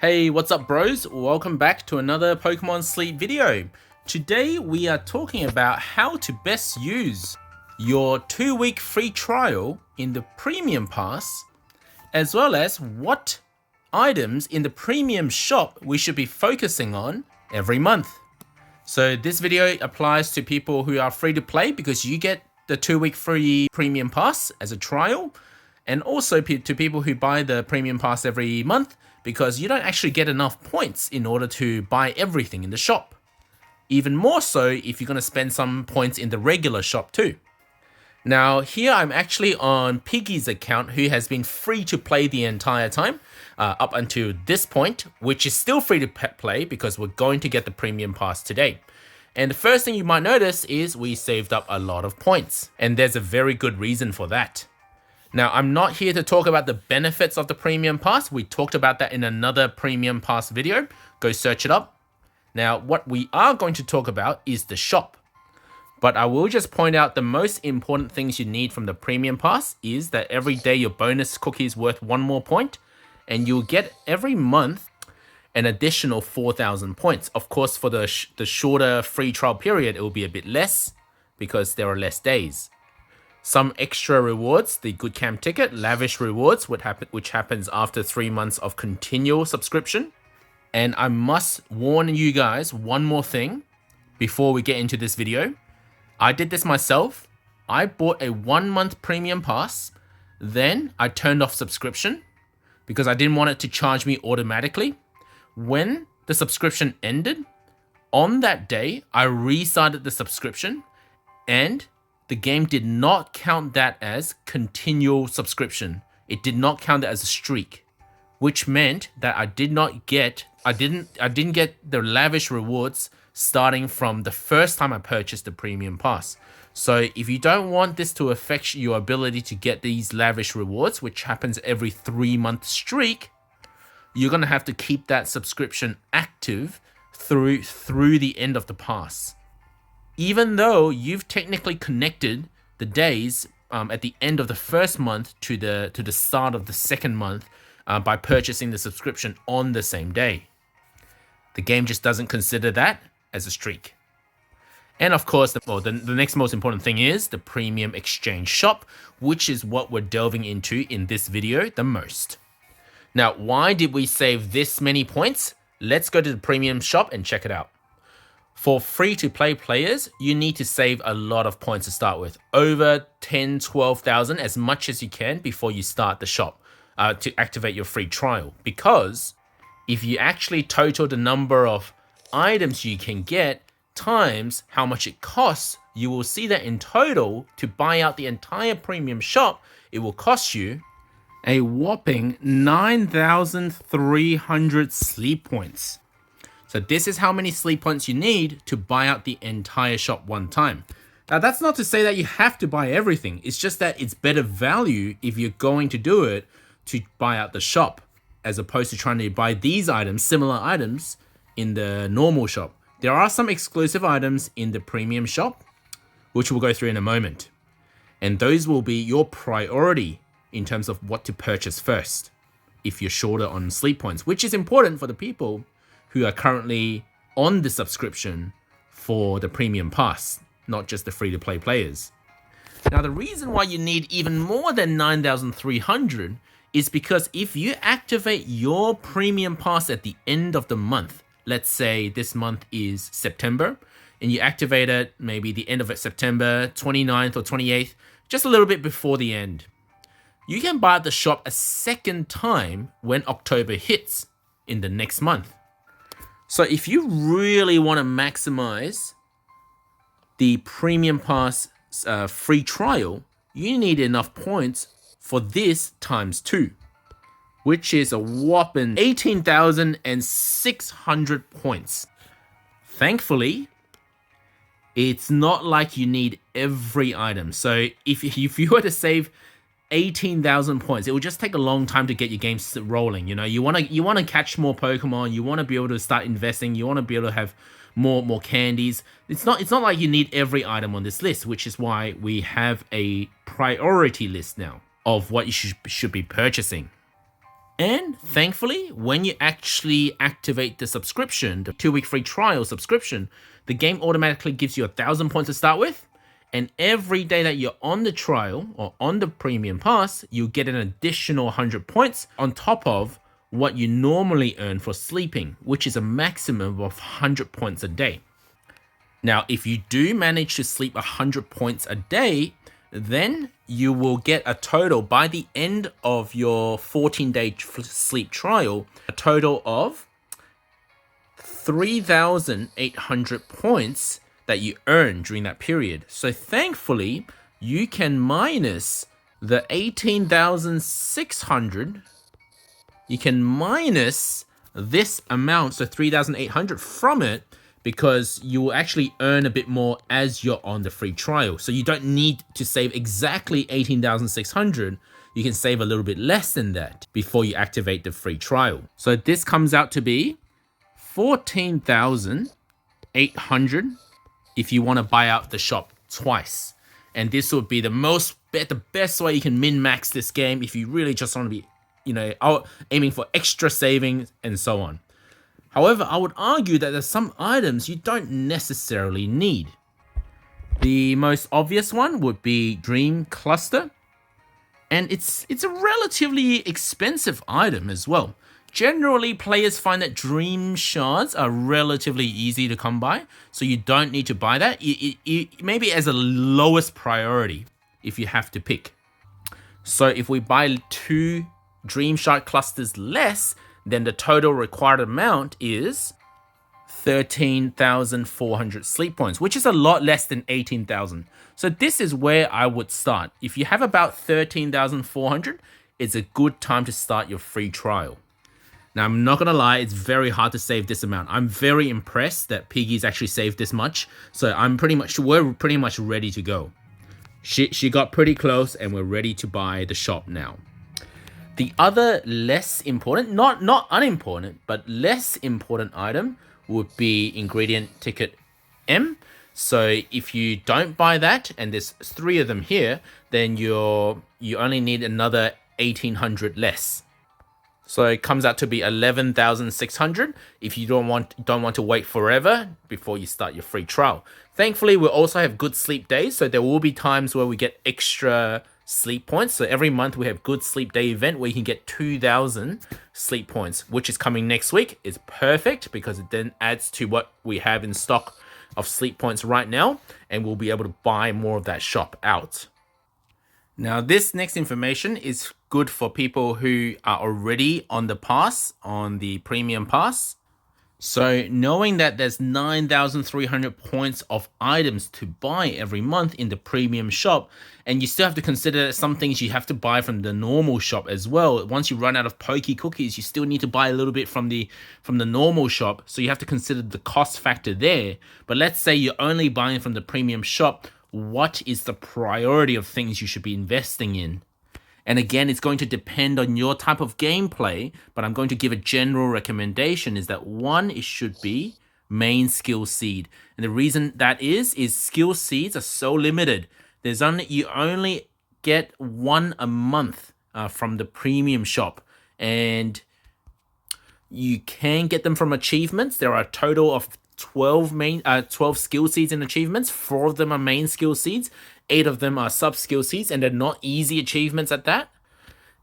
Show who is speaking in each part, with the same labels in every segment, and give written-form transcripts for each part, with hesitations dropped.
Speaker 1: Hey, what's up bros? Welcome back to another Pokemon Sleep video. Today we are talking about how to best use your 2-week free trial in the Premium Pass, as well as what items in the Premium Shop we should be focusing on every month. So this video applies to people who are free to play because you get the 2-week free Premium Pass as a trial, and also to people who buy the Premium Pass every month because you don't actually get enough points in order to buy everything in the shop. Even more so if you're going to spend some points in the regular shop too. Now here I'm actually on Piggy's account, who has been free to play the entire time up until this point, which is still free to play because we're going to get the Premium Pass today. And the first thing you might notice is we saved up a lot of points, and there's a very good reason for that. Now, I'm not here to talk about the benefits of the Premium Pass. We talked about that in another Premium Pass video. Go search it up. Now, what we are going to talk about is the shop. But I will just point out the most important things you need from the Premium Pass is that every day your bonus cookie is worth 1 more point, and you'll get every month an additional 4,000 points. Of course, for the shorter free trial period, it will be a bit less because there are less days. Some extra rewards, the Good Camp ticket, lavish rewards, which happens after 3 months of continual subscription. And I must warn you guys one more thing before we get into this video. I did this myself. I bought a 1-month Premium Pass, then I turned off subscription because I didn't want it to charge me automatically. When the subscription ended, on that day, I restarted the subscription, and the game did not count that as continual subscription. It did not count that as a streak, which meant that I didn't get the lavish rewards starting from the first time I purchased the Premium Pass. So if you don't want this to affect your ability to get these lavish rewards, which happens every 3-month streak, you're gonna have to keep that subscription active through the end of the pass. Even though you've technically connected the days at the end of the first month to the start of the second month by purchasing the subscription on the same day. The game just doesn't consider that as a streak. And of course, the next most important thing is the Premium Exchange Shop, which is what we're delving into in this video the most. Now, why did we save this many points? Let's go to the Premium Shop and check it out. For free-to-play players, you need to save a lot of points to start with. Over 10, 12,000, as much as you can before you start the shop to activate your free trial. Because if you actually total the number of items you can get times how much it costs, you will see that in total, to buy out the entire Premium Shop, it will cost you a whopping 9,300 sleep points. So this is how many sleep points you need to buy out the entire shop one time. Now that's not to say that you have to buy everything. It's just that it's better value if you're going to do it to buy out the shop, as opposed to trying to buy these items, similar items, in the normal shop. There are some exclusive items in the Premium Shop, which we'll go through in a moment. And those will be your priority in terms of what to purchase first, if you're shorter on sleep points, which is important for the people who are currently on the subscription for the Premium Pass, not just the free-to-play players. Now, the reason why you need even more than 9,300 is because if you activate your Premium Pass at the end of the month, let's say this month is September, and you activate it maybe the end of it, September 29th or 28th, just a little bit before the end, you can buy at the shop a second time when October hits in the next month. So if you really want to maximize the Premium Pass free trial, you need enough points for this times 2, which is a whopping 18,600 points. Thankfully, it's not like you need every item. So if you were to save 18,000 points, it will just take a long time to get your games rolling. You know, you want to catch more Pokemon, you want to be able to start investing, you want to be able to have more candies. It's not like you need every item on this list, which is why we have a priority list now of what you should be purchasing. And thankfully, when you actually activate the subscription, the 2-week free trial subscription, the game automatically gives you 1,000 points to start with. And every day that you're on the trial or on the premium pass, you get an additional 100 points on top of what you normally earn for sleeping, which is a maximum of 100 points a day. Now, if you do manage to sleep 100 points a day, then you will get a total by the end of your 14-day sleep trial, a total of 3,800 points that you earn during that period. So thankfully, you can minus the 18,600. You can minus this amount, so 3,800 from it, because you will actually earn a bit more as you're on the free trial. So you don't need to save exactly 18,600. You can save a little bit less than that before you activate the free trial. So this comes out to be 14,800 if you want to buy out the shop twice. And this would be the best way you can min-max this game if you really just want to be, aiming for extra savings and so on. However, I would argue that there's some items you don't necessarily need. The most obvious one would be Dream Cluster, and it's a relatively expensive item as well. Generally, players find that Dream Shards are relatively easy to come by, so you don't need to buy that. Maybe as a lowest priority if you have to pick. So if we buy 2 Dream Shard clusters less, then the total required amount is 13,400 sleep points, which is a lot less than 18,000. So this is where I would start. If you have about 13,400, it's a good time to start your free trial. Now, I'm not going to lie, it's very hard to save this amount. I'm very impressed that Piggy's actually saved this much. So we're pretty much ready to go. She got pretty close and we're ready to buy the shop now. The other less important, not unimportant, but less important item would be ingredient ticket M. So if you don't buy that, and there's 3 of them here, then you only need another 1,800 less. So it comes out to be 11,600 if you don't want to wait forever before you start your free trial. Thankfully, we also have good sleep days, so there will be times where we get extra sleep points. So every month we have good sleep day event where you can get 2,000 sleep points, which is coming next week. It's perfect because it then adds to what we have in stock of sleep points right now, and we'll be able to buy more of that shop out. Now, this next information is good for people who are already on the pass, on the premium pass. So knowing that there's 9,300 points of items to buy every month in the premium shop, and you still have to consider some things you have to buy from the normal shop as well. Once you run out of Poke cookies, you still need to buy a little bit from the normal shop. So you have to consider the cost factor there. But let's say you're only buying from the premium shop. What is the priority of things you should be investing in? And again, it's going to depend on your type of gameplay, but I'm going to give a general recommendation is that one, it should be main skill seed. And the reason that is skill seeds are so limited. You only get 1 a month from the premium shop, and you can get them from achievements. There are a total of 12 skill seeds and achievements. 4 of them are main skill seeds. 8 of them are sub-skill seeds, and they're not easy achievements at that.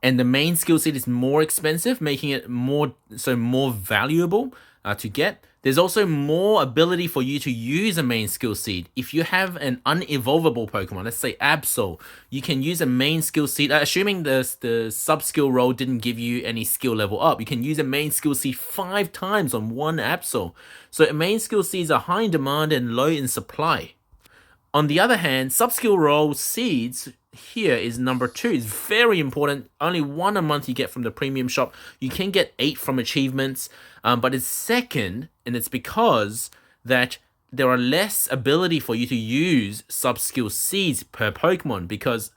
Speaker 1: And the main skill seed is more expensive, making it more valuable to get. There's also more ability for you to use a main skill seed. If you have an unevolvable Pokemon, let's say Absol, you can use a main skill seed, assuming the sub-skill roll didn't give you any skill level up. You can use a main skill seed 5 times on one Absol. So main skill seeds are high in demand and low in supply. On the other hand, sub-skill roll seeds here is number 2. It's very important. Only 1 a month you get from the premium shop. You can get 8 from achievements, but it's second, and it's because that there are less ability for you to use sub-skill seeds per Pokemon, because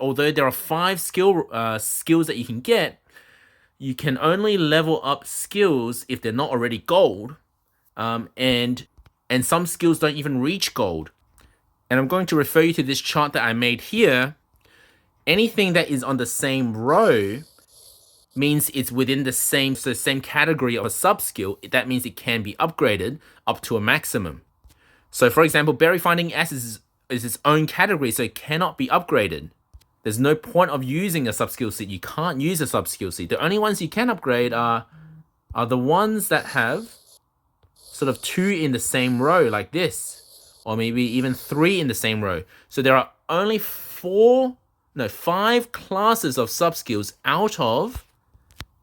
Speaker 1: although there are 5 skills that you can get, you can only level up skills if they're not already gold, and some skills don't even reach gold. And I'm going to refer you to this chart that I made here. Anything that is on the same row means it's within the same category of a sub-skill. That means it can be upgraded up to a maximum. So for example, Berry Finding S is its own category, so it cannot be upgraded. There's no point of using a sub-skill seed. You can't use a sub-skill seed. The only ones you can upgrade are the ones that have sort of 2 in the same row like this, or maybe even 3 in the same row. So there are only 5 classes of sub-skills out of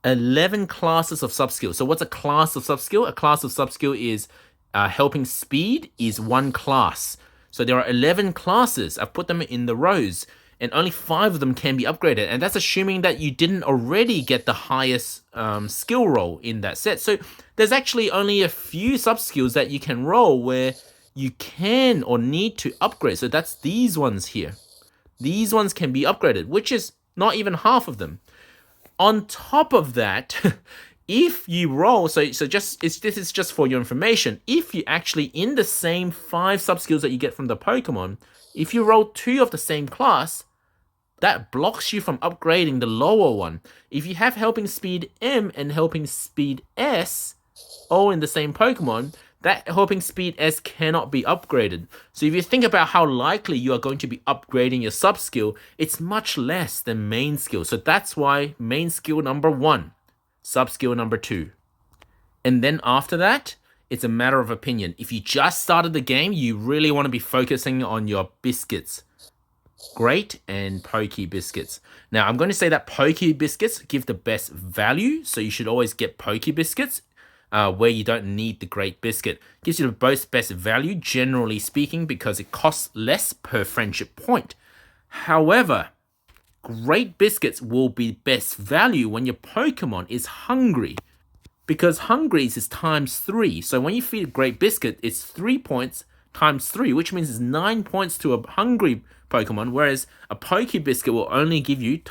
Speaker 1: 11 classes of sub-skill. So what's a class of sub-skill? A class of sub-skill is helping speed is one class. So there are 11 classes. I've put them in the rows, and only 5 of them can be upgraded. And that's assuming that you didn't already get the highest skill roll in that set. So there's actually only a few sub-skills that you can roll where you can or need to upgrade. So that's these ones here. These ones can be upgraded, which is not even half of them. On top of that, if you roll, this is just for your information, if you actually, in the same 5 sub-skills that you get from the Pokemon, if you roll 2 of the same class, that blocks you from upgrading the lower one. If you have Helping Speed M and Helping Speed S all in the same Pokemon, that Helping Speed S cannot be upgraded. So if you think about how likely you are going to be upgrading your sub-skill, it's much less than main skill. So that's why main skill number 1, sub-skill number 2. And then after that, it's a matter of opinion. If you just started the game, you really want to be focusing on your biscuits. Great and Pokey Biscuits. Now, I'm going to say that Pokey Biscuits give the best value, so you should always get Pokey Biscuits where you don't need the Great Biscuit. Gives you the best value, generally speaking, because it costs less per friendship point. However, Great Biscuits will be best value when your Pokemon is hungry, because hungry is times 3. So when you feed a Great Biscuit, it's 3 points times 3, which means it's 9 points to a hungry Pokemon, whereas a Poke Biscuit will only give you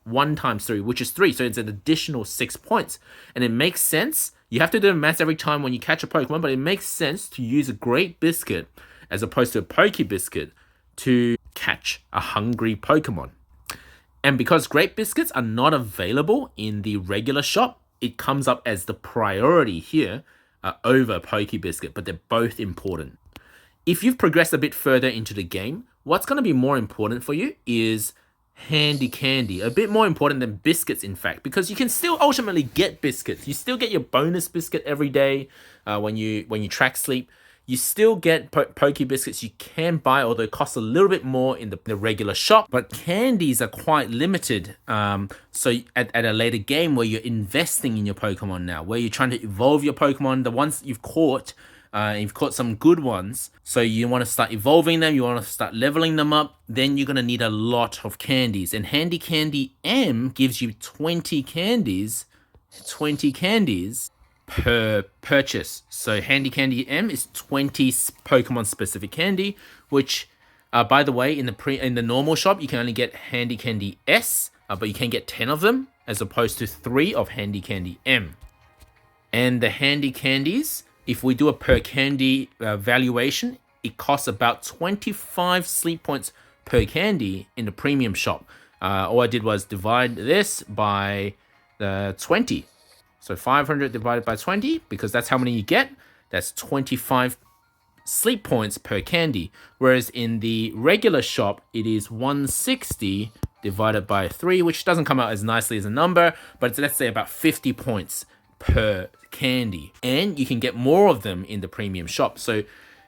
Speaker 1: 1 times 3, which is 3, so it's an additional 6 points. And it makes sense. You have to do the math every time when you catch a Pokemon, but it makes sense to use a Great Biscuit as opposed to a Poke Biscuit to catch a hungry Pokemon. And because Great Biscuits are not available in the regular shop, it comes up as the priority here over Poke Biscuit, but they're both important. If you've progressed a bit further into the game, what's going to be more important for you is Handy Candy. A bit more important than biscuits, in fact, because you can still ultimately get biscuits. You still get your bonus biscuit every day when you track sleep. You still get Poke Biscuits you can buy, although it costs a little bit more in the regular shop. But candies are quite limited. So at a later game where you're investing in your Pokemon now, where you're trying to evolve your Pokemon, the ones you've caught some good ones, so you want to start evolving them, you want to start leveling them up, then you're going to need a lot of candies. And Handy Candy M gives you 20 candies per purchase. So Handy Candy M is 20 Pokemon specific candy, which by the way, in the normal shop you can only get Handy Candy S, but you can get 10 of them as opposed to 3 of Handy Candy M. And the Handy Candies, if we do a per candy valuation, it costs about 25 sleep points per candy in the premium shop. All I did was divide this by 20. So 500 divided by 20, because that's how many you get. That's 25 sleep points per candy. Whereas in the regular shop, it is 160 divided by 3, which doesn't come out as nicely as a number, but it's, let's say, about 50 points per candy. And you can get more of them in the premium shop. So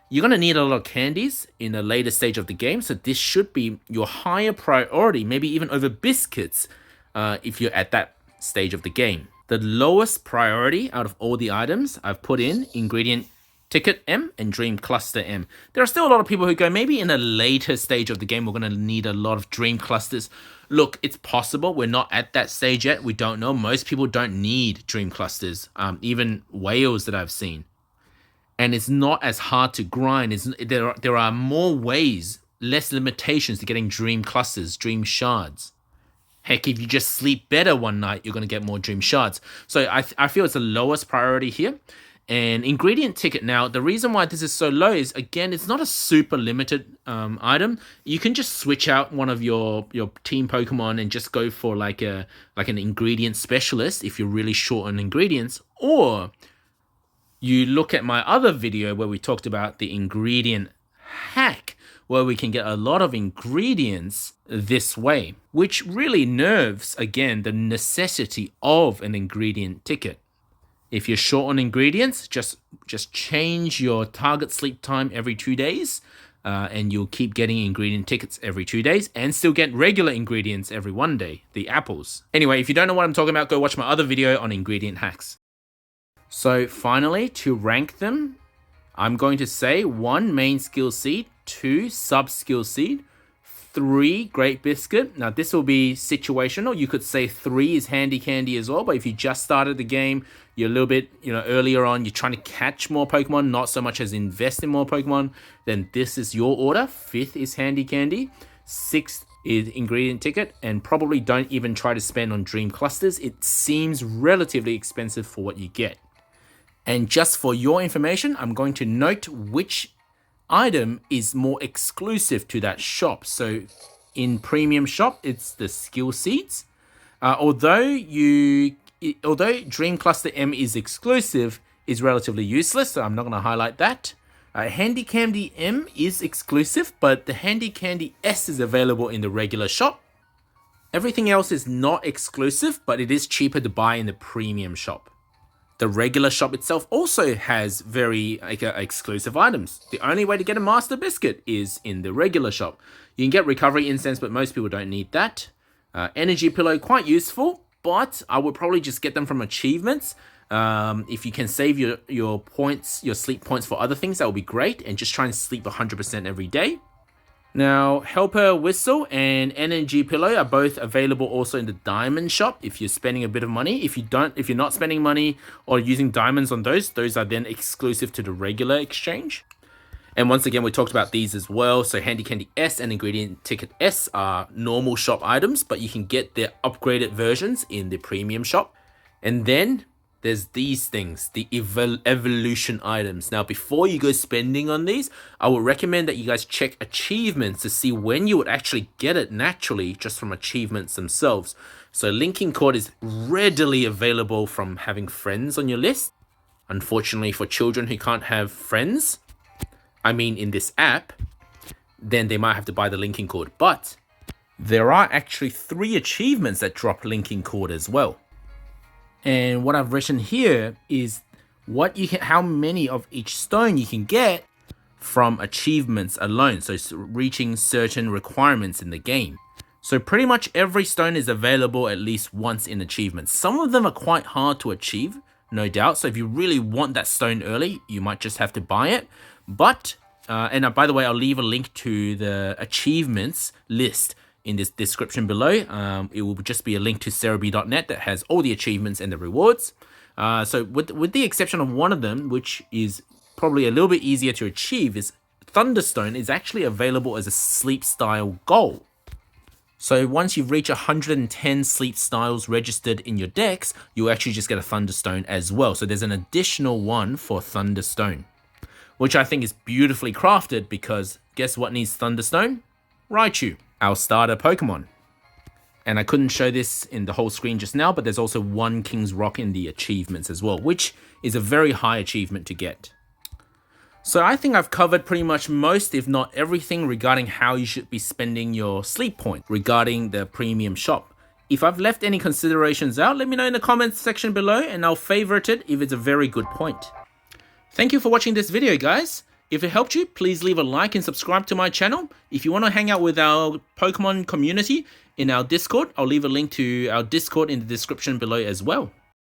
Speaker 1: you're going to need a lot of candies in a later stage of the game. So this should be your higher priority, maybe even over biscuits if you're at that stage of the game. The lowest priority out of all the items, I've put in Ingredient Ticket M and Dream Cluster M. There are still a lot of people who go, maybe in a later stage of the game, we're going to need a lot of Dream Clusters. Look, it's possible. We're not at that stage yet. We don't know. Most people don't need Dream Clusters, even whales that I've seen. And it's not as hard to grind. There are more ways, less limitations to getting Dream Clusters, Dream Shards. Heck, if you just sleep better one night, you're going to get more Dream Shards. So I feel it's the lowest priority here. And ingredient ticket. Now, the reason why this is so low is, again, it's not a super limited item. You can just switch out one of your team Pokemon and just go for like an ingredient specialist if you're really short on ingredients. Or you look at my other video where we talked about the ingredient hack, where we can get a lot of ingredients this way, which really nerves, again, the necessity of an ingredient ticket. If you're short on ingredients, just change your target sleep time every 2 days, and you'll keep getting ingredient tickets every 2 days and still get regular ingredients every 1 day, the apples. Anyway, if you don't know what I'm talking about, go watch my other video on ingredient hacks. So finally, to rank them, I'm going to say 1 main skill seed, 2 sub skill seed, 3 Great Biscuit. Now this will be situational. You could say 3 is Handy Candy as well, but if you just started the game, you're a little bit, earlier on, you're trying to catch more Pokemon, not so much as invest in more Pokemon, then this is your order. 5th is Handy Candy, 6th is Ingredient Ticket, and probably don't even try to spend on Dream Clusters. It seems relatively expensive for what you get. And just for your information, I'm going to note which item is more exclusive to that shop. So in Premium Shop, it's the skill seeds. Although Dream Cluster M is exclusive, is relatively useless, so I'm not going to highlight that. Handy Candy M is exclusive, but the Handy Candy S is available in the regular shop. Everything else is not exclusive, but it is cheaper to buy in the Premium Shop. The regular shop itself also has very exclusive items. The only way to get a Master Biscuit is in the regular shop. You can get Recovery Incense, but most people don't need that. Energy Pillow, quite useful, but I would probably just get them from achievements. If you can save your points, your sleep points for other things, that would be great. And just try and sleep 100% every day. Now, Helper Whistle and Energy Pillow are both available also in the Diamond Shop if you're spending a bit of money. If you're not spending money or using diamonds on those are then exclusive to the regular exchange. And once again, we talked about these as well. So Handy Candy S and Ingredient Ticket S are normal shop items, but you can get their upgraded versions in the Premium Shop. And then there's these things, the evolution items. Now, before you go spending on these, I would recommend that you guys check achievements to see when you would actually get it naturally just from achievements themselves. So linking cord is readily available from having friends on your list. Unfortunately, for children who can't have friends, in this app, then they might have to buy the linking cord. But there are actually 3 achievements that drop linking cord as well. And what I've written here is how many of each stone you can get from achievements alone. So reaching certain requirements in the game. So pretty much every stone is available at least once in achievements. Some of them are quite hard to achieve, no doubt. So if you really want that stone early, you might just have to buy it. But, by the way, I'll leave a link to the achievements list in this description below. It will just be a link to Serebii.net that has all the achievements and the rewards. So with the exception of one of them, which is probably a little bit easier to achieve, is Thunderstone is actually available as a sleep style goal. So once you reach 110 sleep styles registered in your decks, you'll actually just get a Thunderstone as well. So there's an additional one for Thunderstone, which I think is beautifully crafted because guess what needs Thunderstone? Raichu, our starter Pokemon. And I couldn't show this in the whole screen just now, but there's also 1 King's Rock in the achievements as well, which is a very high achievement to get. So I think I've covered pretty much most, if not everything, regarding how you should be spending your sleep point regarding the Premium Shop. If I've left any considerations out, let me know in the comments section below and I'll favorite it if it's a very good point. Thank you for watching this video, guys. If it helped you, please leave a like and subscribe to my channel. If you want to hang out with our Pokemon community in our Discord, I'll leave a link to our Discord in the description below as well.